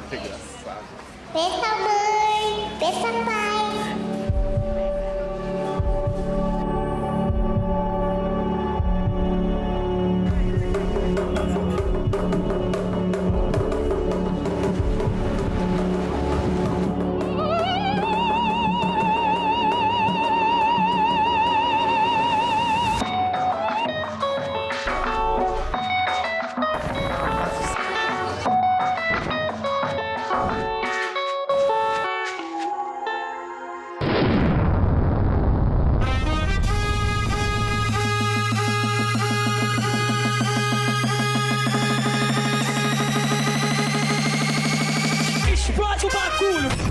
Que engraçado. Pensa mãe, pensa pai. Explode o bagulho!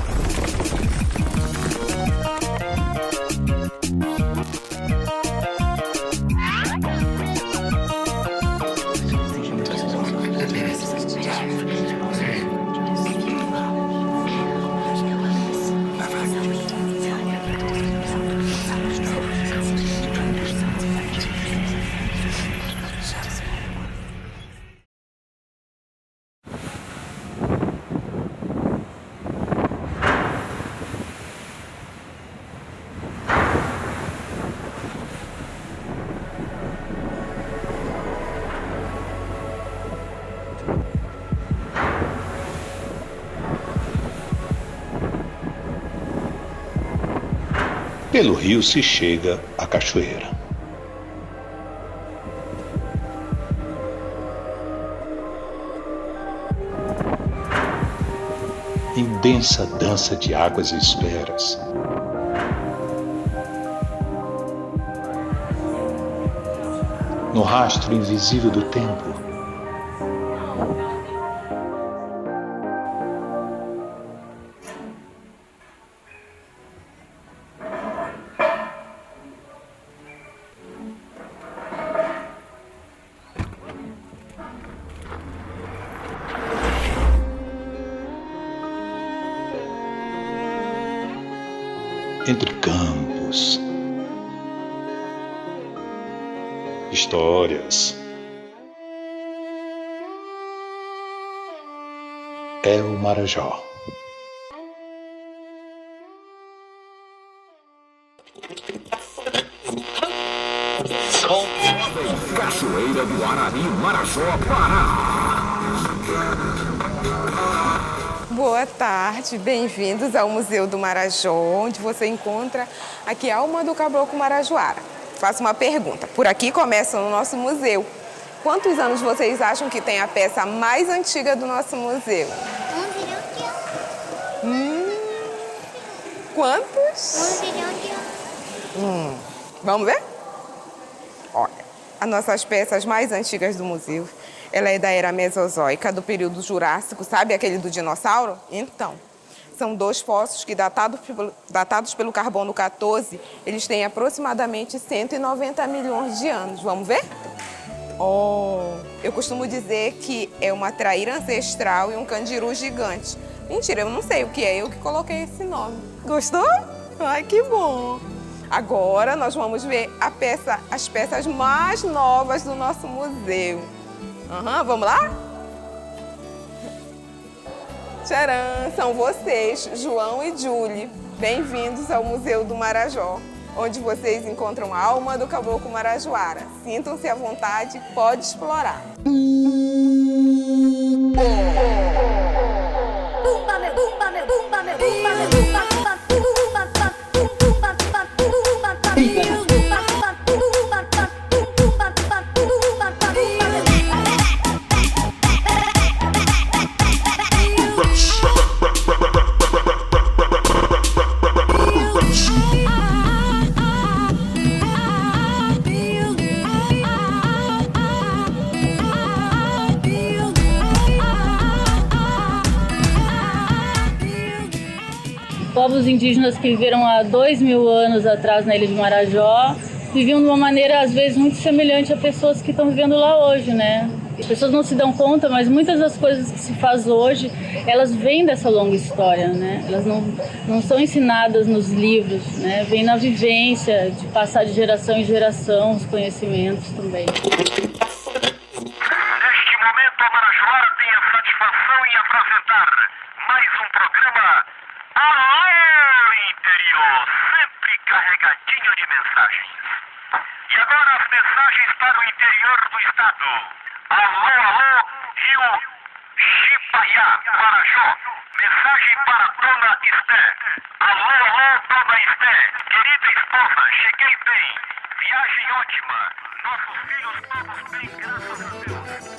Pelo rio se chega à cachoeira. Intensa dança de águas e esferas. No rastro invisível do tempo. Entre campos, histórias, é o Marajó. Cachoeira do Arari, Marajó, Pará. Boa tarde, bem-vindos ao Museu do Marajó, onde você encontra aqui a alma do caboclo marajoara. Faço uma pergunta, por aqui começa o nosso museu. Quantos anos vocês acham que tem a peça mais antiga do nosso museu? 1 bilhão de anos. Quantos? 1 bilhão de anos. Vamos ver? Olha, as nossas peças mais antigas do museu, ela é da era Mesozoica, do período Jurássico, sabe aquele do dinossauro? Então, são 2 fósseis que, datados pelo carbono 14, eles têm aproximadamente 190 milhões de anos. Vamos ver? Eu costumo dizer que é uma traíra ancestral e um candiru gigante. Mentira, eu não sei o que é, eu que coloquei esse nome. Gostou? Ai, que bom! Agora nós vamos ver as peças mais novas do nosso museu. Vamos lá? Tcharam! São vocês, João e Julie. Bem-vindos ao Museu do Marajó, onde vocês encontram a alma do caboclo marajoara. Sintam-se à vontade, pode explorar. Povos indígenas que viveram há 2000 anos atrás na ilha de Marajó viviam de uma maneira, às vezes, muito semelhante a pessoas que estão vivendo lá hoje, né? As pessoas não se dão conta, mas muitas das coisas que se faz hoje, elas vêm dessa longa história, né? Elas não são ensinadas nos livros, né? Vêm na vivência, de passar de geração em geração os conhecimentos também. Neste momento, momento a Marajoara tem a satisfação em apresentar mais um programa Alô Interior, sempre carregadinho de mensagens. E agora as mensagens para o interior do estado. Alô, alô, Rio Chipaiá, Marajó. Mensagem para Dona Esté. Alô, alô, Dona Esté. Querida esposa, cheguei bem. Viagem ótima. Nossos filhos todos bem, graças a Deus.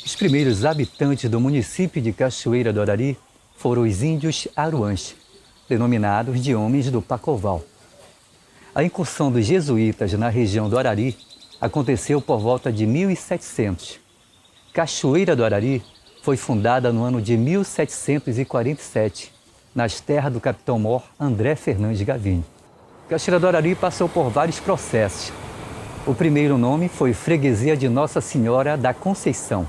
Os primeiros habitantes do município de Cachoeira do Arari foram os índios aruãs, denominados de homens do Pacoval. A incursão dos jesuítas na região do Arari aconteceu por volta de 1700. Cachoeira do Arari foi fundada no ano de 1747, nas terras do capitão-mor André Fernandes Gavini. Cachoeira do Arari passou por vários processos. O primeiro nome foi Freguesia de Nossa Senhora da Conceição.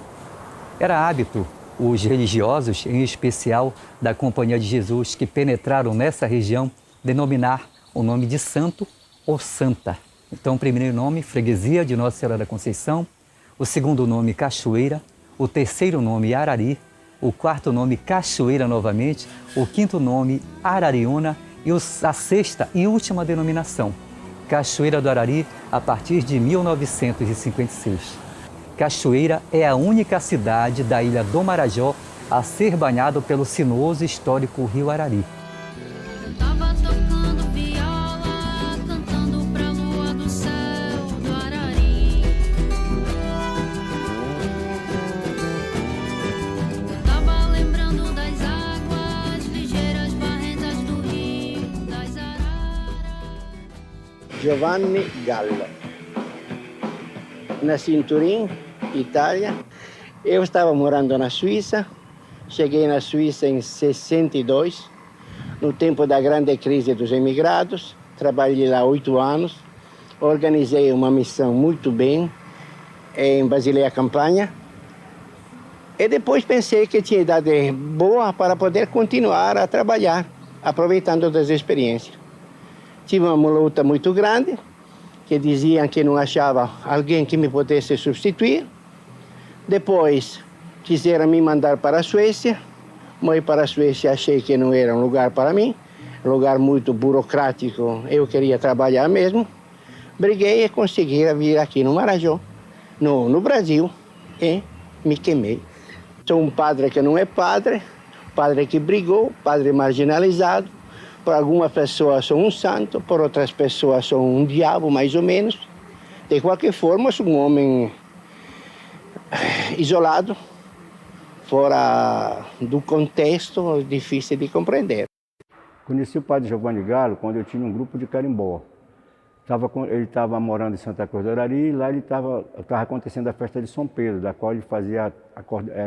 Era hábito os religiosos, em especial da Companhia de Jesus, que penetraram nessa região, denominar o nome de santo ou santa. Então, o primeiro nome, Freguesia de Nossa Senhora da Conceição, o segundo nome, Cachoeira, o terceiro nome, Arari, o quarto nome, Cachoeira novamente, o quinto nome, Arariúna, e a sexta e última denominação, Cachoeira do Arari, a partir de 1956. Cachoeira é a única cidade da ilha do Marajó a ser banhado pelo sinuoso e histórico rio Arari. Tava tocando viola, cantando pra lua do céu do Arari. Tava lembrando das águas ligeiras barrendas do rio das Araras. Giovanni Gallo. Nasci em Turim, Itália. Eu estava morando na Suíça. Cheguei na Suíça em 62, no tempo da grande crise dos emigrados. Trabalhei lá 8 anos. Organizei uma missão muito bem em Basileia Campanha. E depois pensei que tinha idade boa para poder continuar a trabalhar, aproveitando das experiências. Tive uma luta muito grande, que diziam que não achava alguém que me pudesse substituir. Depois quiseram me mandar para a Suécia, mas para a Suécia achei que não era um lugar para mim, lugar muito burocrático, eu queria trabalhar mesmo. Briguei e consegui vir aqui no Marajó, no Brasil, e me queimei. Sou um padre que não é padre que brigou, padre marginalizado. Por algumas pessoas sou um santo, por outras pessoas sou um diabo, mais ou menos. De qualquer forma, sou um homem isolado, fora do contexto, difícil de compreender. Conheci o padre Giovanni Gallo quando eu tinha um grupo de carimbó. Ele estava morando em Santa Cruz do Arari e lá estava acontecendo a festa de São Pedro, da qual ele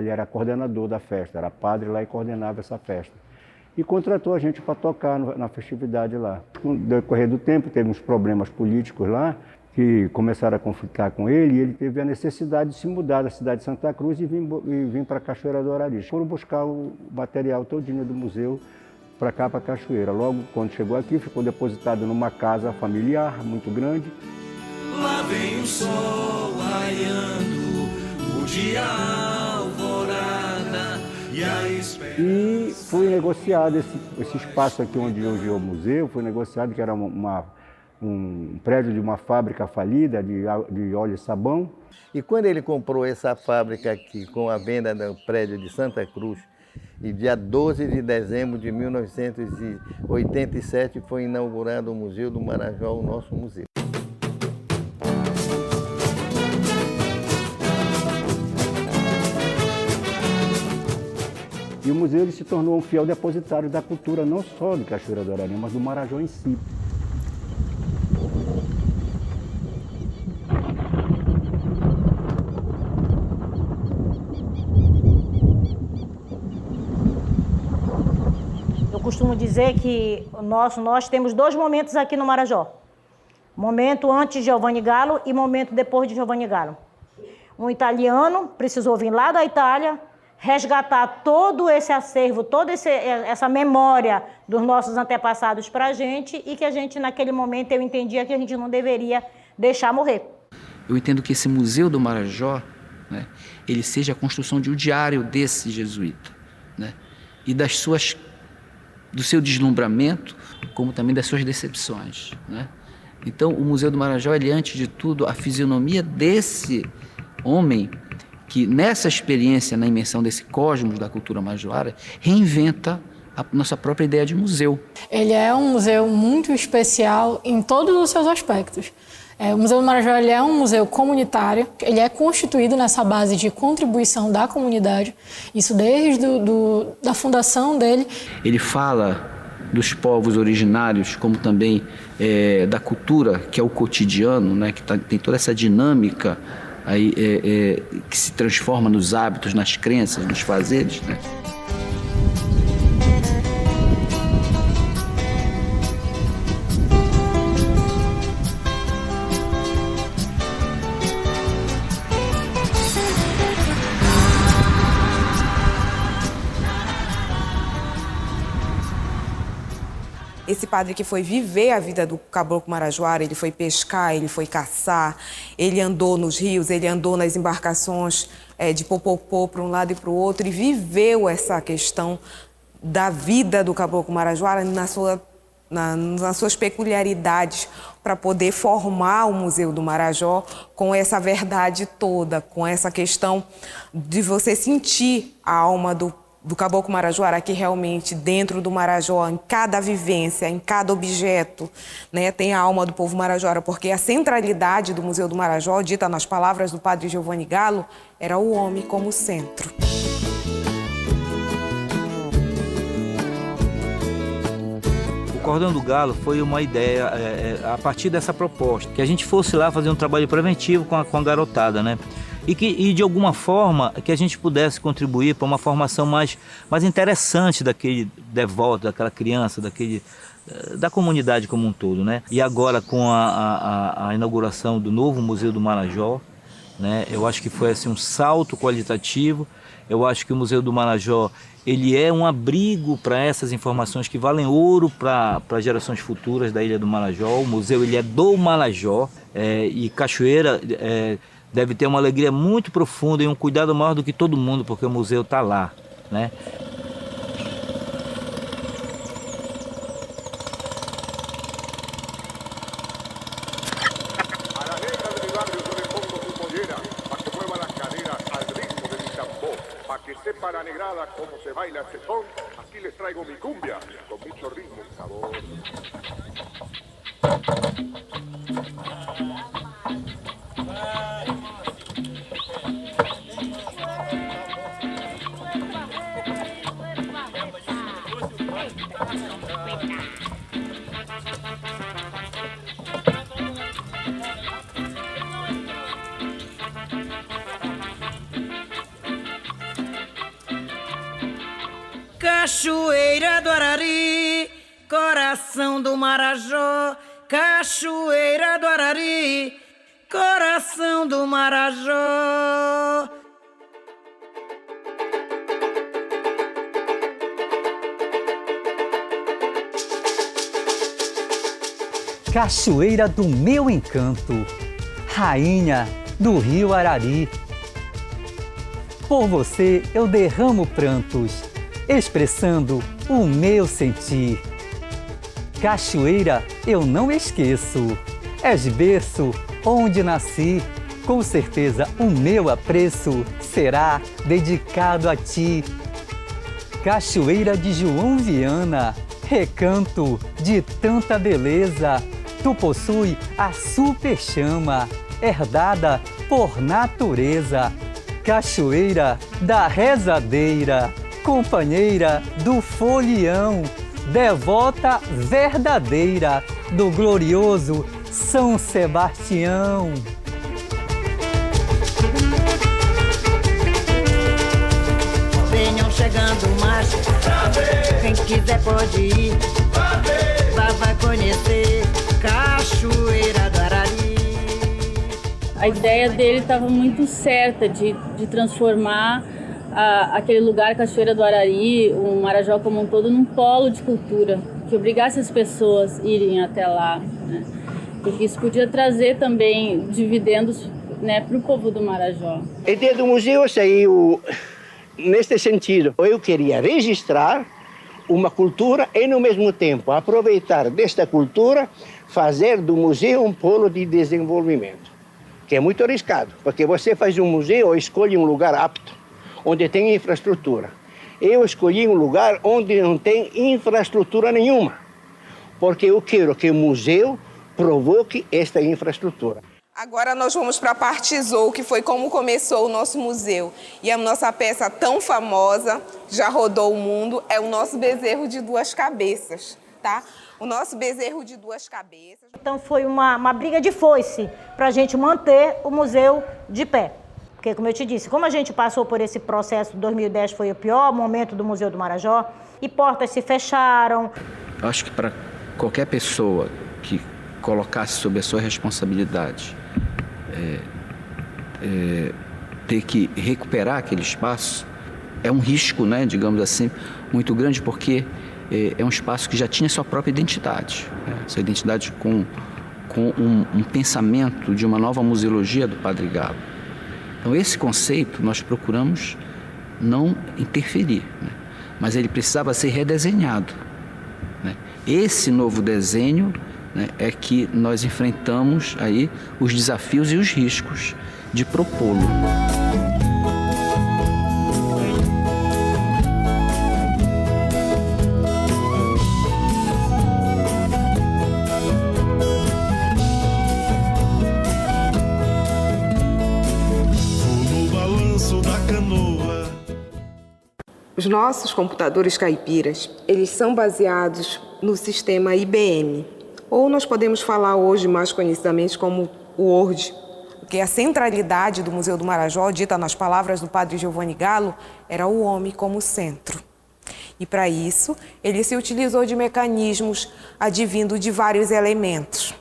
era coordenador da festa, era padre lá e coordenava essa festa. E contratou a gente para tocar na festividade lá. No decorrer do tempo, teve uns problemas políticos lá, que começaram a conflitar com ele, e ele teve a necessidade de se mudar da cidade de Santa Cruz e vir para Cachoeira do Arari. Foram buscar o material todinho do museu para cá, para Cachoeira. Logo, quando chegou aqui, ficou depositado numa casa familiar muito grande. Lá vem o sol raiando, o dia alvorada e a esperança. E foi negociado esse espaço aqui onde hoje é o museu, foi negociado que era um prédio de uma fábrica falida de óleo e sabão. E quando ele comprou essa fábrica aqui, com a venda do prédio de Santa Cruz, e dia 12 de dezembro de 1987 foi inaugurado o Museu do Marajó, o nosso museu. E o museu ele se tornou um fiel depositário da cultura não só de Cachoeira do Arari, mas do Marajó em si. Eu costumo dizer que nós temos 2 momentos aqui no Marajó. Momento antes de Giovanni Gallo e momento depois de Giovanni Gallo. Um italiano precisou vir lá da Itália, resgatar todo esse acervo, toda essa memória dos nossos antepassados para a gente e que a gente, naquele momento, eu entendia que a gente não deveria deixar morrer. Eu entendo que esse Museu do Marajó, né, ele seja a construção de um diário desse jesuíta, né, e do seu deslumbramento, como também das suas decepções, né? Então, o Museu do Marajó, ele é, antes de tudo, a fisionomia desse homem que, nessa experiência, na imersão desse cosmos da cultura marajoara, reinventa a nossa própria ideia de museu. Ele é um museu muito especial em todos os seus aspectos. O Museu do Marajó, ele é um museu comunitário, ele é constituído nessa base de contribuição da comunidade, isso desde da fundação dele. Ele fala dos povos originários, como também da cultura, que é o cotidiano, né, que tem toda essa dinâmica aí, que se transforma nos hábitos, nas crenças, nos fazeres, né? Esse padre que foi viver a vida do caboclo marajoara, ele foi pescar, ele foi caçar, ele andou nos rios, ele andou nas embarcações de popopô para um lado e para o outro e viveu essa questão da vida do caboclo marajoara nas suas peculiaridades para poder formar o Museu do Marajó com essa verdade toda, com essa questão de você sentir a alma do caboclo marajoara aqui realmente dentro do Marajó, em cada vivência, em cada objeto, né, tem a alma do povo marajoara, porque a centralidade do Museu do Marajó, dita nas palavras do padre Giovanni Gallo, era o homem como centro. O Cordão do Galo foi uma ideia, a partir dessa proposta, que a gente fosse lá fazer um trabalho preventivo com a garotada, né? E de alguma forma que a gente pudesse contribuir para uma formação mais interessante daquele devoto, daquela criança, da comunidade como um todo, né? E agora com a inauguração do novo Museu do Marajó, né? Eu acho que foi assim, um salto qualitativo. Eu acho que o Museu do Marajó, ele é um abrigo para essas informações que valem ouro para gerações futuras da Ilha do Marajó. O museu, ele é do Marajó, e Cachoeira deve ter uma alegria muito profunda e um cuidado maior do que todo mundo, porque o museu está lá, né? Cachoeira do Arari, coração do Marajó. Cachoeira do Arari, coração do Marajó. Cachoeira do meu encanto, rainha do rio Arari. Por você eu derramo prantos, expressando o meu sentir. Cachoeira eu não esqueço, és berço onde nasci. Com certeza o meu apreço será dedicado a ti. Cachoeira de João Viana, recanto de tanta beleza. Tu possui a super chama, herdada por natureza. Cachoeira da rezadeira, companheira do folião, devota verdadeira do glorioso São Sebastião. Venham chegando mais, quem quiser pode ir, vai conhecer Cachoeira do Arari. A ideia dele estava muito certa de transformar aquele lugar, Cachoeira do Arari, o Marajó como um todo, num polo de cultura, que obrigasse as pessoas a irem até lá, né? Porque isso podia trazer também dividendos, né, para o povo do Marajó. A ideia do museu saiu neste sentido. Eu queria registrar uma cultura e, no mesmo tempo, aproveitar desta cultura, fazer do museu um polo de desenvolvimento, que é muito arriscado, porque você faz um museu ou escolhe um lugar apto, onde tem infraestrutura. Eu escolhi um lugar onde não tem infraestrutura nenhuma, porque eu quero que o museu provoque esta infraestrutura. Agora nós vamos para a parte Zou, que foi como começou o nosso museu. E a nossa peça tão famosa, já rodou o mundo, é o nosso bezerro de 2 cabeças, tá? O nosso bezerro de 2 cabeças. Então foi uma briga de foice para a gente manter o museu de pé. Porque, como eu te disse, como a gente passou por esse processo, 2010 foi o pior momento do Museu do Marajó, e portas se fecharam. Eu acho que para qualquer pessoa que colocasse sob a sua responsabilidade ter que recuperar aquele espaço, é um risco, né, digamos assim, muito grande, porque é um espaço que já tinha sua própria identidade, né? Sua identidade com um pensamento de uma nova museologia do Padre Galo. Então, esse conceito nós procuramos não interferir, né? Mas ele precisava ser redesenhado, né? Esse novo desenho, né, é que nós enfrentamos aí os desafios e os riscos de propô-lo. Os nossos computadores caipiras, eles são baseados no sistema IBM, ou nós podemos falar hoje mais conhecidamente como o Word, porque a centralidade do Museu do Marajó, dita nas palavras do padre Giovanni Galo, era o homem como centro. E para isso, ele se utilizou de mecanismos advindo de vários elementos.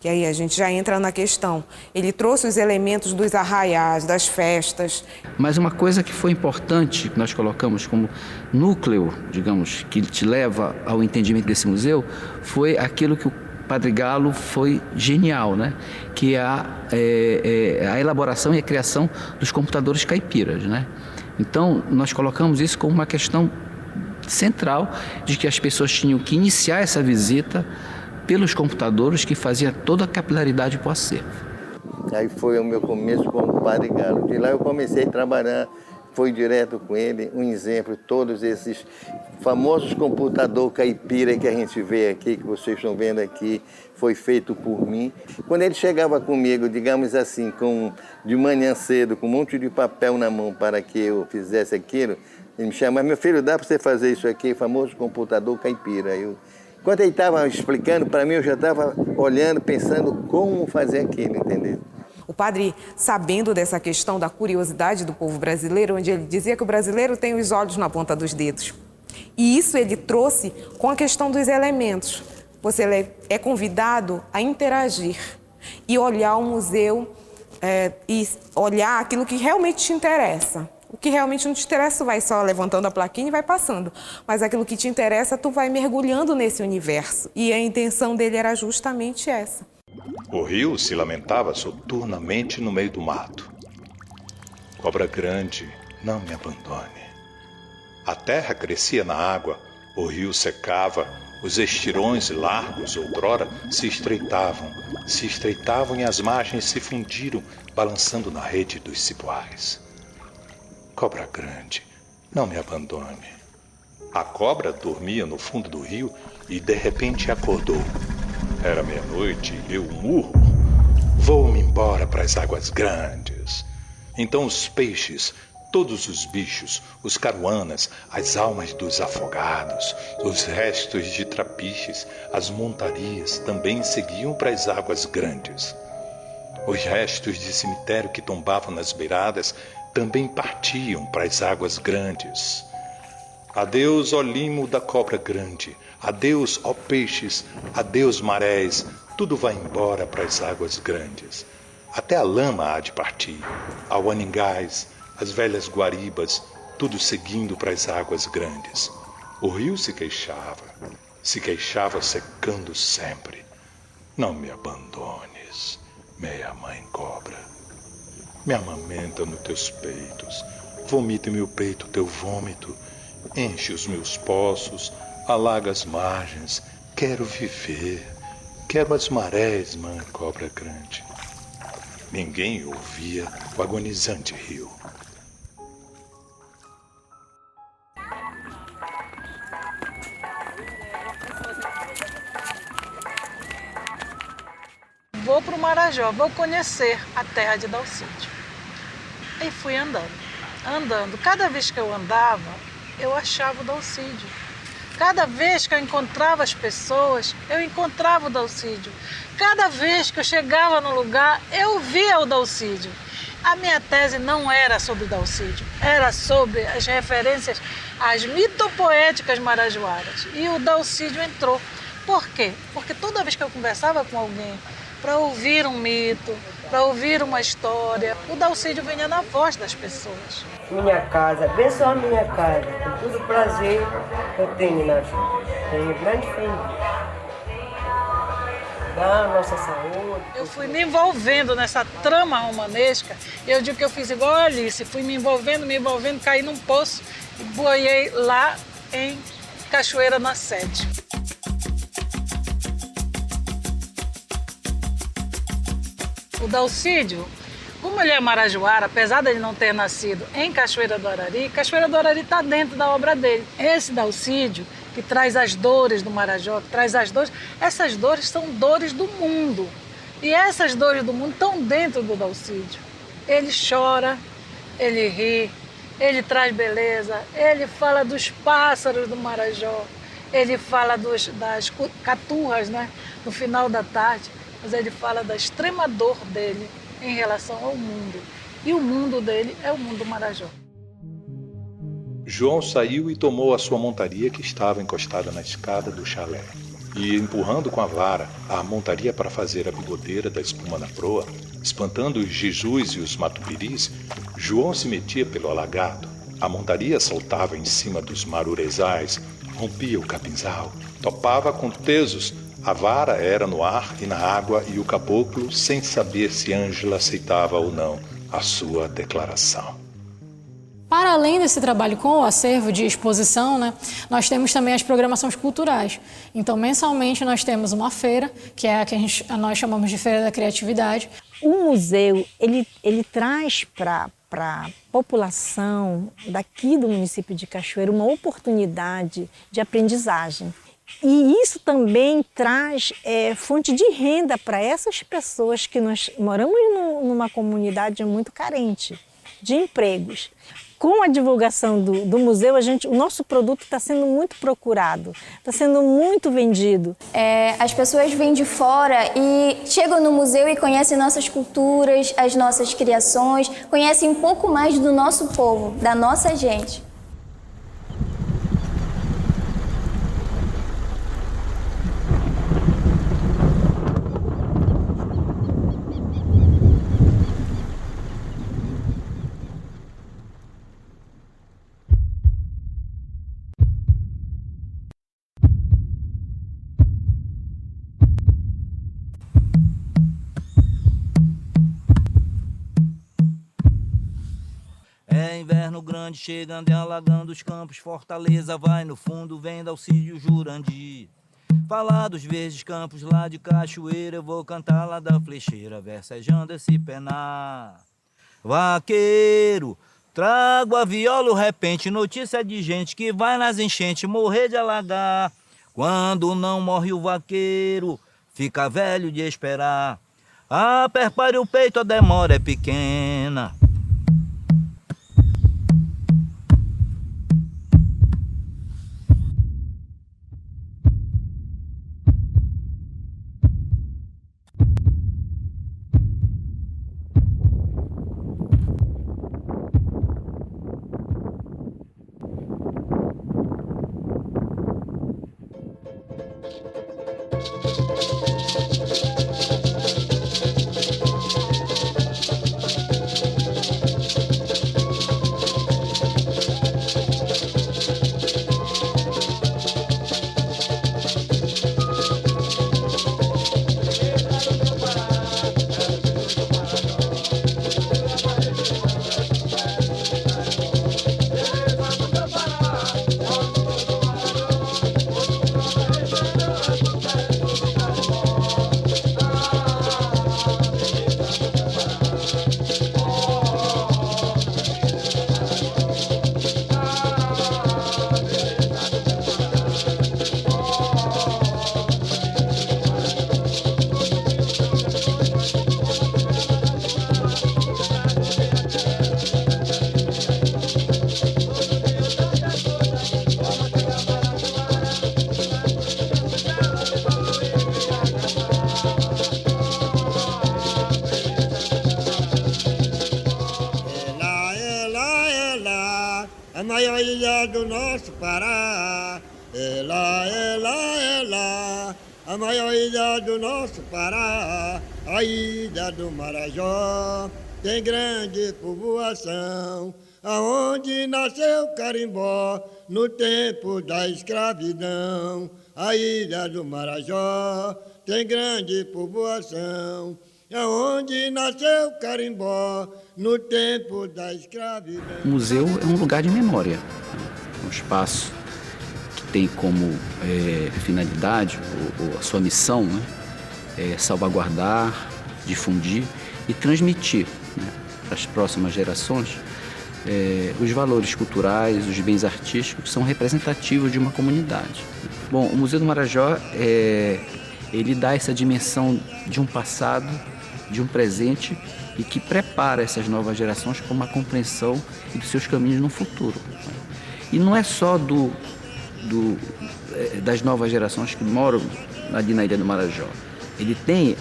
Que aí a gente já entra na questão. Ele trouxe os elementos dos arraiais, das festas. Mas uma coisa que foi importante, que nós colocamos como núcleo, digamos, que te leva ao entendimento desse museu, foi aquilo que o Padre Galo foi genial, né? Que é a elaboração e a criação dos computadores caipiras, né? Então, nós colocamos isso como uma questão central de que as pessoas tinham que iniciar essa visita pelos computadores, que fazia toda a capilaridade para o acervo. Aí foi o meu começo com o Padre Galo. De lá eu comecei a trabalhar, foi direto com ele, um exemplo, todos esses famosos computadores caipira que a gente vê aqui, que vocês estão vendo aqui, foi feito por mim. Quando ele chegava comigo, digamos assim, de manhã cedo, com um monte de papel na mão para que eu fizesse aquilo, ele me chamava: meu filho, dá para você fazer isso aqui, famoso computador caipira. Enquanto ele estava explicando, para mim eu já estava olhando, pensando como fazer aquilo, entendeu? O padre, sabendo dessa questão da curiosidade do povo brasileiro, onde ele dizia que o brasileiro tem os olhos na ponta dos dedos. E isso ele trouxe com a questão dos elementos. Você é convidado a interagir e olhar o museu e olhar aquilo que realmente te interessa. O que realmente não te interessa, tu vai só levantando a plaquinha e vai passando. Mas aquilo que te interessa, tu vai mergulhando nesse universo. E a intenção dele era justamente essa. O rio se lamentava soturnamente no meio do mato. Cobra grande, não me abandone. A terra crescia na água, o rio secava, os estirões largos outrora se estreitavam e as margens se fundiram, balançando na rede dos cipoais. Cobra grande, não me abandone. A cobra dormia no fundo do rio e de repente acordou. Era meia-noite e deu um urro. Vou-me embora para as águas grandes. Então os peixes, todos os bichos, os caruanas, as almas dos afogados, os restos de trapiches, as montarias também seguiam para as águas grandes. Os restos de cemitério que tombavam nas beiradas também partiam para as águas grandes. Adeus, ó limo da cobra grande, adeus, ó peixes, adeus, marés, tudo vai embora para as águas grandes. Até a lama há de partir, ao aningás, as velhas guaribas, tudo seguindo para as águas grandes. O rio se queixava secando sempre. Não me abandones, meia mãe cobra. Me amamenta nos teus peitos, vomita em meu peito teu vômito, enche os meus poços, alaga as margens. Quero viver, quero as marés, mãe cobra grande. Ninguém ouvia o agonizante rio. Vou para o Marajó, vou conhecer a terra de Dalcídio. E fui andando. Cada vez que eu andava, eu achava o Dalcídio. Cada vez que eu encontrava as pessoas, eu encontrava o Dalcídio. Cada vez que eu chegava no lugar, eu via o Dalcídio. A minha tese não era sobre o Dalcídio, era sobre as referências às mitopoéticas marajoaras. E o Dalcídio entrou. Por quê? Porque toda vez que eu conversava com alguém para ouvir um mito, para ouvir uma história, o Dalcídio vinha na voz das pessoas. Minha casa, abençoa a minha casa, com todo o prazer que eu tenho na vida. Tenho grande fé em Deus. Dá a nossa saúde. Eu fui me envolvendo nessa trama romanesca. Eu digo que eu fiz igual a Alice, fui me envolvendo, caí num poço e boiei lá em Cachoeira na Sede. O Dalcídio, como ele é marajoara, apesar de ele não ter nascido em Cachoeira do Arari está dentro da obra dele. Esse Dalcídio, que traz as dores do Marajó, que traz as dores, essas dores são dores do mundo. E essas dores do mundo estão dentro do Dalcídio. Ele chora, ele ri, ele traz beleza, ele fala dos pássaros do Marajó, ele fala das caturras, né, no final da tarde. Mas ele fala da extrema dor dele em relação ao mundo. E o mundo dele é o mundo Marajó. João saiu e tomou a sua montaria que estava encostada na escada do chalé. E, empurrando com a vara a montaria para fazer a bigodeira da espuma na proa, espantando os jejus e os matupiris, João se metia pelo alagado. A montaria saltava em cima dos marurezais, rompia o capinzal, topava com tesos. A vara era no ar e na água e o caboclo, sem saber se Ângela aceitava ou não a sua declaração. Para além desse trabalho com o acervo de exposição, né, nós temos também as programações culturais. Então, mensalmente, nós temos uma feira, que é a que nós chamamos de Feira da Criatividade. O museu, ele traz para a população daqui do município de Cachoeira uma oportunidade de aprendizagem. E isso também traz fonte de renda para essas pessoas que nós moramos numa comunidade muito carente de empregos. Com a divulgação do museu, o nosso produto está sendo muito procurado, está sendo muito vendido. As pessoas vêm de fora e chegam no museu e conhecem nossas culturas, as nossas criações, conhecem um pouco mais do nosso povo, da nossa gente. Inverno grande chegando e alagando os campos, Fortaleza vai no fundo, vem Dalcídio Jurandir. Falar dos verdes campos lá de Cachoeira, eu vou cantar lá da Flecheira, versejando esse penar. Vaqueiro, trago a viola o repente, notícia de gente que vai nas enchentes morrer de alagar. Quando não morre o vaqueiro, fica velho de esperar. Aperpare o peito, a demora é pequena. maior ilha do nosso Pará. É lá, a maior ilha do nosso Pará, a ilha do Marajó. Tem grande povoação, aonde nasceu Carimbó, no tempo da escravidão. A ilha do Marajó tem grande povoação, aonde nasceu Carimbó, no tempo da escravidão. O museu é um lugar de memória, um espaço que tem como finalidade, ou a sua missão, né, salvaguardar, difundir e transmitir, né, para as próximas gerações os valores culturais, os bens artísticos que são representativos de uma comunidade. Bom, o Museu do Marajó ele dá essa dimensão de um passado, de um presente e que prepara essas novas gerações para uma compreensão dos seus caminhos no futuro. E não é só das novas gerações que moram ali na Ilha do Marajó. Ele tem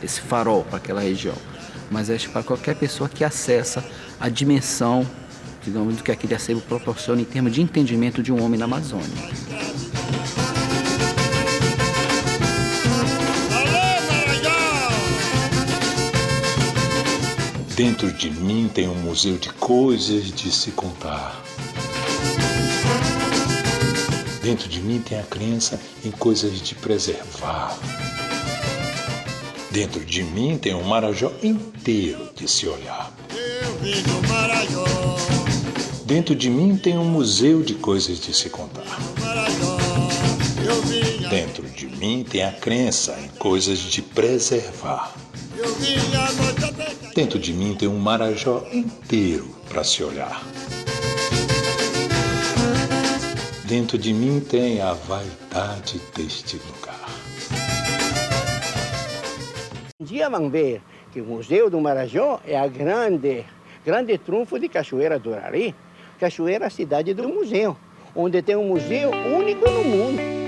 esse farol para aquela região, mas é para qualquer pessoa que acessa a dimensão, digamos, do que aquele acervo proporciona em termos de entendimento de um homem na Amazônia. Dentro de mim tem um museu de coisas de se contar. Dentro de mim tem a crença em coisas de preservar. Dentro de mim tem um Marajó inteiro de se olhar. Dentro de mim tem um museu de coisas de se contar. Dentro de mim tem a crença em coisas de preservar. Dentro de mim tem um Marajó inteiro para se olhar. Dentro de mim tem a vaidade deste lugar. Um dia vão ver que o Museu do Marajó é a grande trunfo de Cachoeira do Arari. Cachoeira é a cidade do museu, onde tem um museu único no mundo.